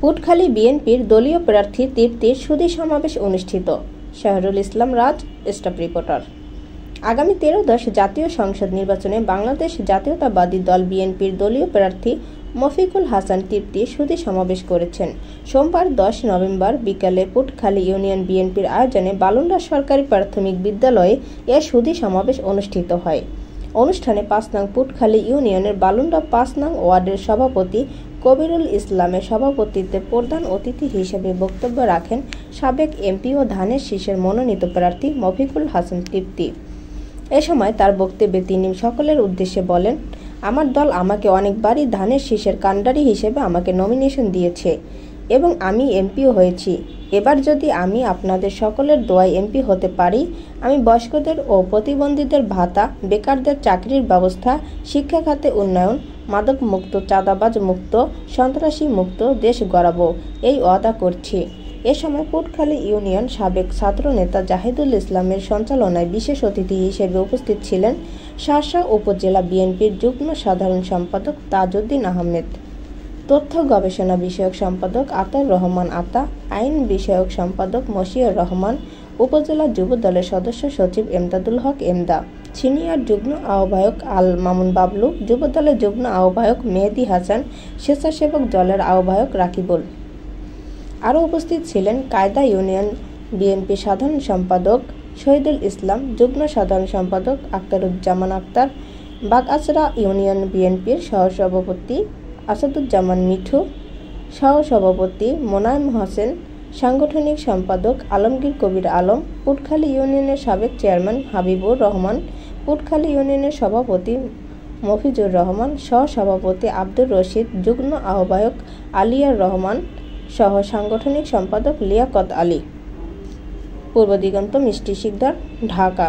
পুটখালী বিএনপির দলীয় প্রার্থী তৃপ্তির সুধী সমাবেশ অনুষ্ঠিত। শাহরুল ইসলাম রাজ, স্টাফ রিপোর্টার। আগামী 13-10 জাতীয় সংসদ নির্বাচনে বাংলাদেশ জাতীয়তাবাদী দল বিএনপির দলীয় প্রার্থী মফিকুল হাসান তৃপ্তি সুধী সমাবেশ করেছেন। সোমবার 10 নভেম্বর বিকালে পুটখালী ইউনিয়ন বিএনপির আয়োজনে বালুন্ডা সরকারি প্রাথমিক বিদ্যালয়ে এ সুধী সমাবেশ অনুষ্ঠিত হয়। অনুষ্ঠানে 5 নং পুটখালী ইউনিয়নের বালুন্ডা 5 নং ওয়ার্ডের সভাপতি কবিরুল ইসলামের সভাপতিত্বে প্রধান অতিথি হিসেবে বক্তব্য রাখেন সাবেক এমপি ও ধানের শীষের মনোনীত প্রার্থী মফিকুল হাসান তৃপ্তি। এ সময় তার বক্তব্যে তিনি সকলের উদ্দেশ্যে বলেন, আমার দল আমাকে অনেকবারই ধানের শীষের কাণ্ডারি হিসেবে আমাকে নমিনেশন দিয়েছে এবং আমি এমপিও হয়েছি। এবার যদি আমি আপনাদের সকলের দোয়ায় এমপি হতে পারি, আমি বয়স্কদের ও প্রতিবন্ধীদের ভাতা, বেকারদের চাকরির ব্যবস্থা, শিক্ষা খাতে উন্নয়ন, মাদক মুক্ত, চাঁদাবাজ মুক্ত, সন্ত্রাসী মুক্ত দেশ গড়াবো, এই ওয়াদা করছি। এ সময় পুটখালী ইউনিয়ন সাবেক ছাত্র নেতা জাহিদুল ইসলামের সঞ্চালনায় বিশেষ অতিথি হিসেবে উপস্থিত ছিলেন শার্শা উপজেলা বিএনপির যুগ্ম সাধারণ সম্পাদক তাজউদ্দিন আহমেদ, তথ্য গবেষণা বিষয়ক সম্পাদক আতাউর রহমান আতা, আইন বিষয়ক সম্পাদক মশিউর রহমান, উপজেলা যুবদলের সদস্য সচিব এমদাদুল হক এমদা, সিনিয়র যুগ্ম আহ্বায়ক আল মামুন বাবলু, যুবদলের যুগ্ম আহ্বায়ক মেহেদী হাসান, স্বেচ্ছাসেবক দলের আহ্বায়ক রাকিবুল। আরও উপস্থিত ছিলেন কায়দা ইউনিয়ন বিএনপি সাধারণ সম্পাদক শহীদুল ইসলাম, যুগ্ম সাধারণ সম্পাদক আখতারুজ্জামান আক্তার, বাগআচরা ইউনিয়ন বিএনপির সহসভাপতি আসাদুজ্জামান মিঠু, সহসভাপতি মোনায়েম হোসেন, সাংগঠনিক সম্পাদক আলমগীর কবির আলম, পুটখালী ইউনিয়নের সাবেক চেয়ারম্যান হাবিবুর রহমান, পুটখালী ইউনিয়নের সভাপতি মফিজুর রহমান, সহসভাপতি আব্দুর রশিদ, যুগ্ম আহ্বায়ক আলিয়ার রহমান সহ সাংগঠনিক সম্পাদক লিয়াকত আলী। পূর্ব দিগন্ত, মিষ্টি শিকদার, ঢাকা।